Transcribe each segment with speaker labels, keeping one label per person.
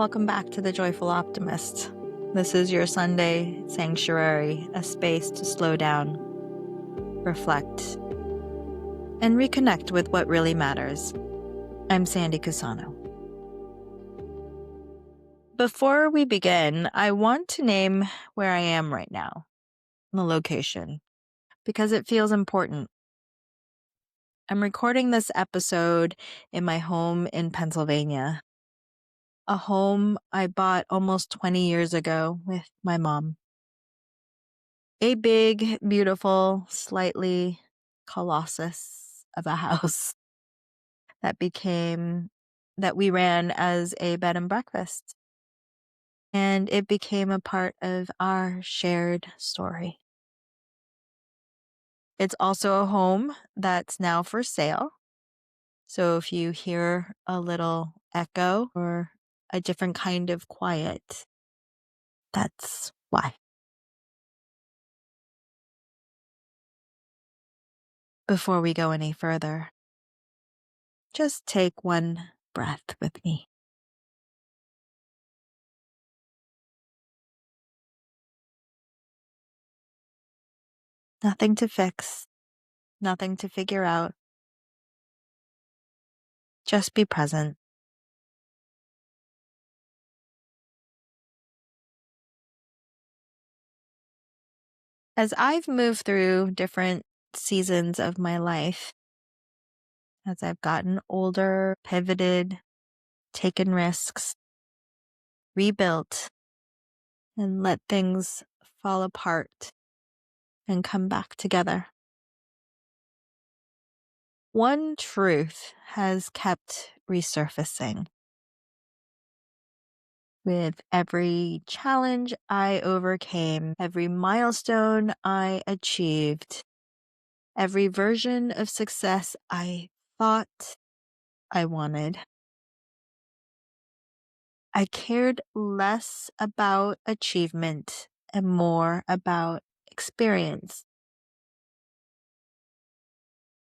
Speaker 1: Welcome back to the Joyful Optimist. This is your Sunday sanctuary, a space to slow down, reflect, and reconnect with what really matters. I'm Sandy Kusano. Before we begin, I want to name where I am right now, the location, because it feels important. I'm recording this episode in my home in Pennsylvania, a home I bought almost 20 years ago with my mom. A big, beautiful, slightly colossus of a house that we ran as a bed and breakfast. And it became a part of our shared story. It's also a home that's now for sale. So if you hear a little echo or a different kind of quiet, that's why. Before we go any further, just take one breath with me. Nothing to fix, nothing to figure out. Just be present. As I've moved through different seasons of my life, as I've gotten older, pivoted, taken risks, rebuilt, and let things fall apart and come back together, one truth has kept resurfacing. With every challenge I overcame, every milestone I achieved, every version of success I thought I wanted, I cared less about achievement and more about experience.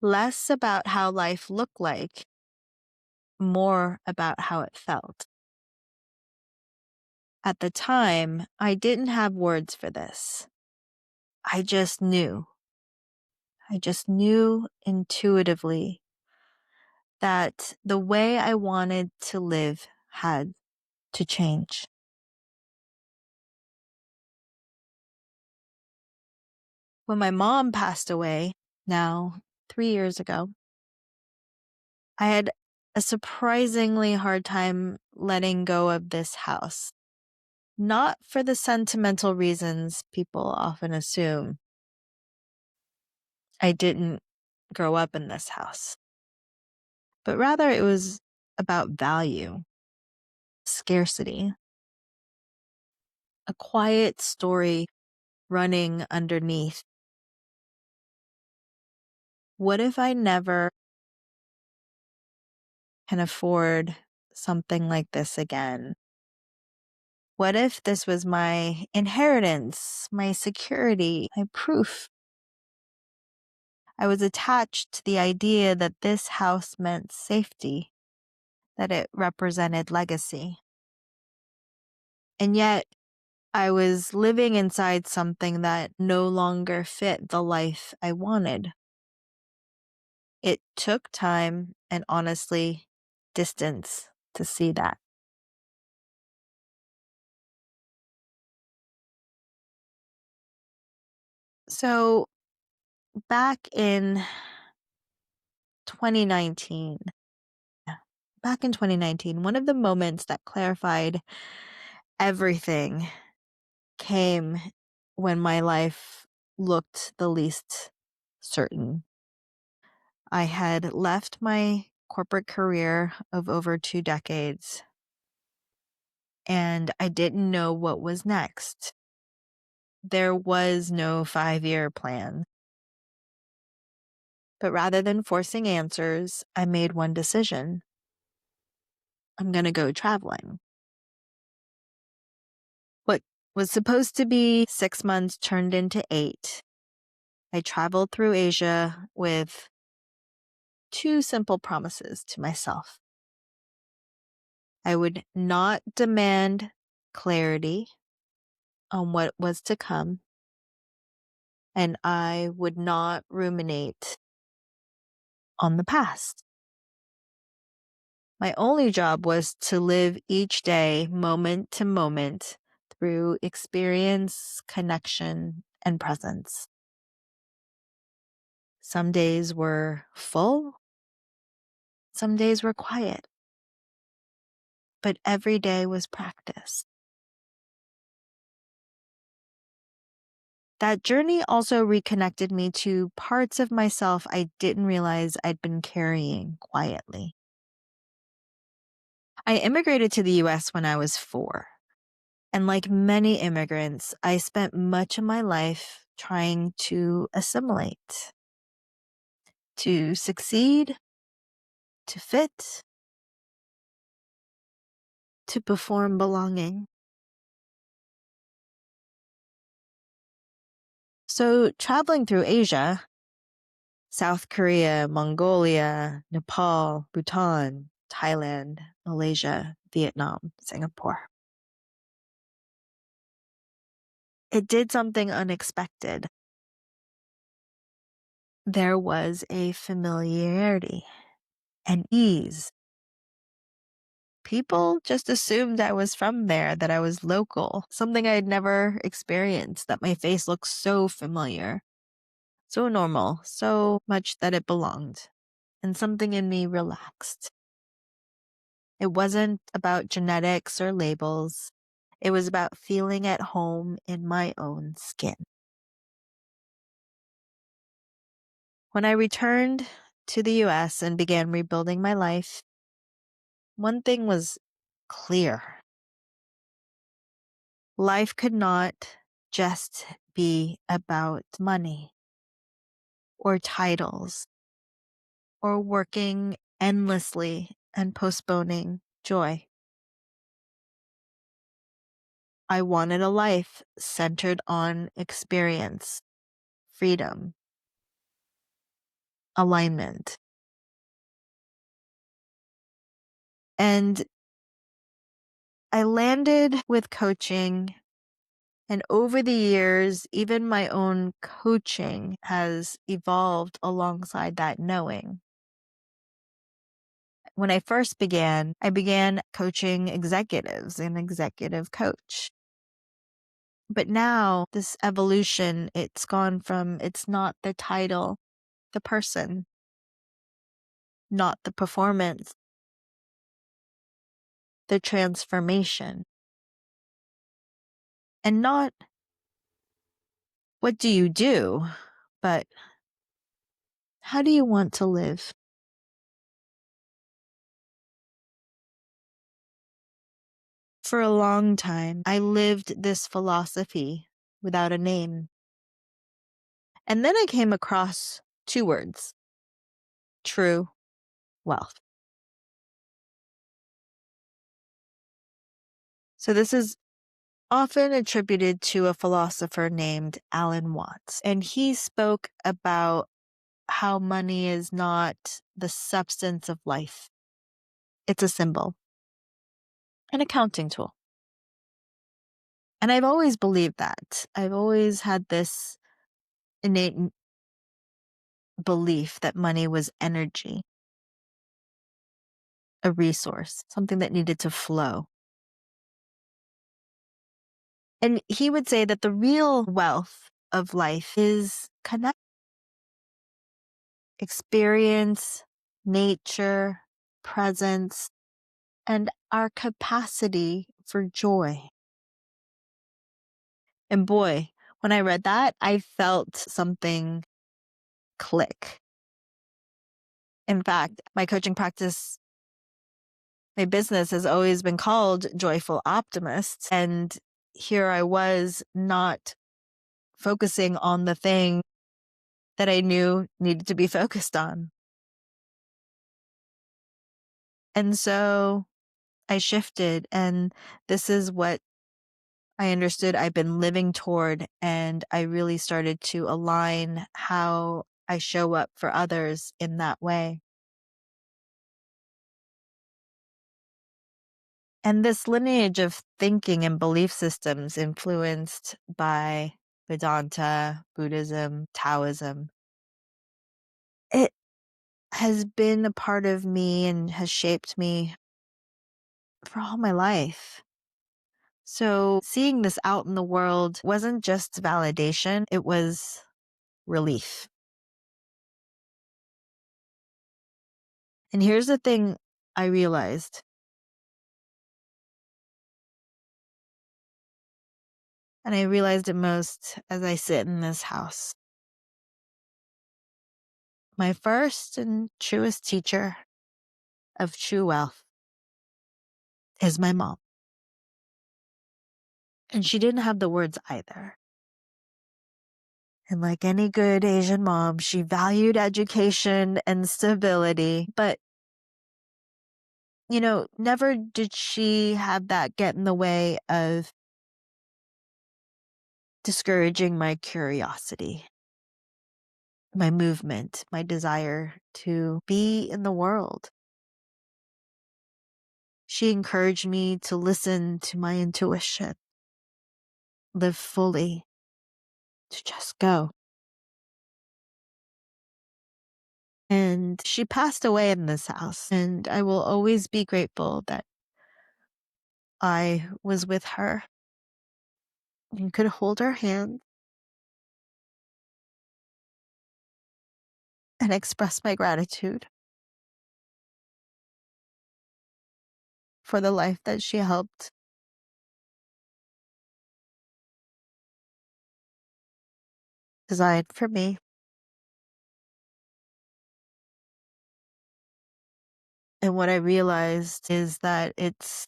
Speaker 1: Less about how life looked like, more about how it felt. At the time, I didn't have words for this. I just knew. I just knew intuitively that the way I wanted to live had to change. When my mom passed away, now 3 years ago, I had a surprisingly hard time letting go of this house. Not for the sentimental reasons people often assume. I didn't grow up in this house, but rather it was about value, scarcity, a quiet story running underneath. What if I never can afford something like this again? What if this was my inheritance, my security, my proof? I was attached to the idea that this house meant safety, that it represented legacy. And yet, I was living inside something that no longer fit the life I wanted. It took time and honestly, distance to see that. So, back in 2019, one of the moments that clarified everything came when my life looked the least certain. I had left my corporate career of over 2 decades, and I didn't know what was next. There was no 5-year plan. But rather than forcing answers, I made one decision. I'm going to go traveling. What was supposed to be 6 months turned into 8. I traveled through Asia with 2 simple promises to myself. I would not demand clarity on what was to come, and I would not ruminate on the past. My only job was to live each day, moment to moment, through experience, connection, and presence. Some days were full, some days were quiet, but every day was practice. That journey also reconnected me to parts of myself I didn't realize I'd been carrying quietly. I immigrated to the US when I was 4. And like many immigrants, I spent much of my life trying to assimilate, to succeed, to fit, to perform belonging. So, traveling through Asia, South Korea, Mongolia, Nepal, Bhutan, Thailand, Malaysia, Vietnam, Singapore, it did something unexpected. There was a familiarity and ease. People just assumed I was from there, that I was local, something I had never experienced, that my face looked so familiar, so normal, so much that it belonged. And something in me relaxed. It wasn't about genetics or labels. It was about feeling at home in my own skin. When I returned to the US and began rebuilding my life, one thing was clear. Life could not just be about money or titles or working endlessly and postponing joy. I wanted a life centered on experience, freedom, alignment. And I landed with coaching. And over the years, even my own coaching has evolved alongside that knowing. When I first began, I began coaching executives, an executive coach. But now this evolution, it's gone from, it's not the title, the person, not the performance, the transformation. And not what do you do, but how do you want to live? For a long time, I lived this philosophy without a name. And then I came across 2 words: true wealth. So this is often attributed to a philosopher named Alan Watts. And he spoke about how money is not the substance of life. It's a symbol, an accounting tool. And I've always believed that. I've always had this innate belief that money was energy, a resource, something that needed to flow. And he would say that the real wealth of life is connect, experience, nature, presence, and our capacity for joy. And boy, when I read that, I felt something click. In fact, my coaching practice, my business has always been called Joyful Optimist. And here I was not focusing on the thing that I knew needed to be focused on. And so I shifted, and this is what I understood I've been living toward. And I really started to align how I show up for others in that way. And this lineage of thinking and belief systems influenced by Vedanta, Buddhism, Taoism, it has been a part of me and has shaped me for all my life. So seeing this out in the world wasn't just validation, it was relief. And here's the thing I realized. And I realized it most as I sit in this house. My first and truest teacher of true wealth is my mom. And she didn't have the words either. And like any good Asian mom, she valued education and stability. But, never did she have that get in the way of discouraging my curiosity, my movement, my desire to be in the world. She encouraged me to listen to my intuition, live fully, to just go. And she passed away in this house, and I will always be grateful that I was with her and could hold her hand and express my gratitude for the life that she helped design for me. And what I realized is that it's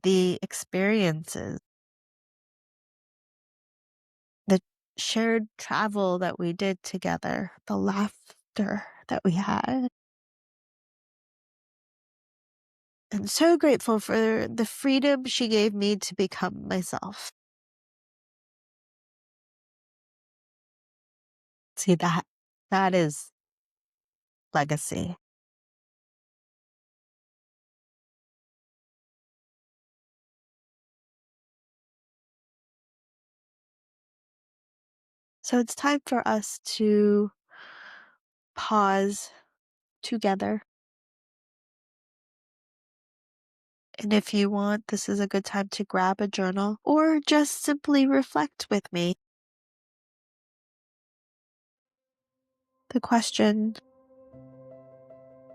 Speaker 1: the experiences, the shared travel that we did together, the laughter that we had. And so grateful for the freedom she gave me to become myself. See, that is legacy. So it's time for us to pause together. And if you want, this is a good time to grab a journal or just simply reflect with me. The question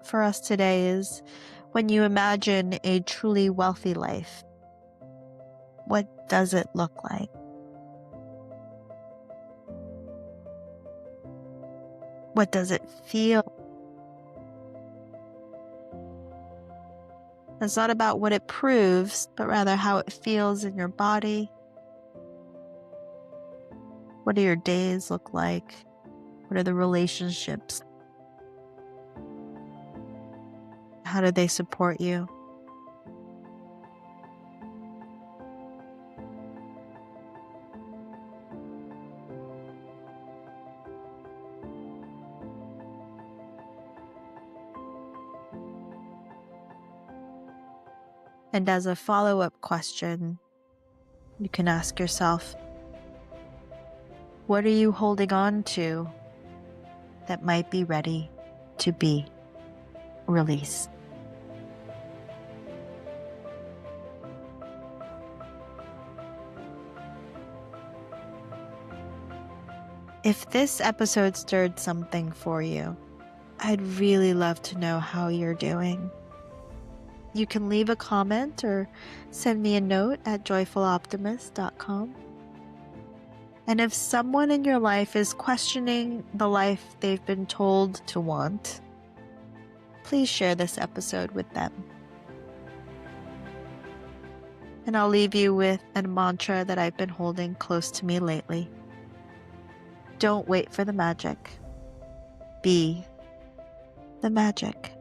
Speaker 1: for us today is, when you imagine a truly wealthy life, what does it look like? What does it feel? It's not about what it proves, but rather how it feels in your body. What do your days look like? What are the relationships? How do they support you? And as a follow-up question, you can ask yourself, what are you holding on to that might be ready to be released? If this episode stirred something for you, I'd really love to know how you're doing. You can leave a comment or send me a note at joyfuloptimist.com. And if someone in your life is questioning the life they've been told to want, please share this episode with them. And I'll leave you with a mantra that I've been holding close to me lately. Don't wait for the magic. Be the magic.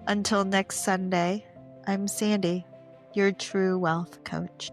Speaker 1: Until next Sunday, I'm Sandy, your true wealth coach.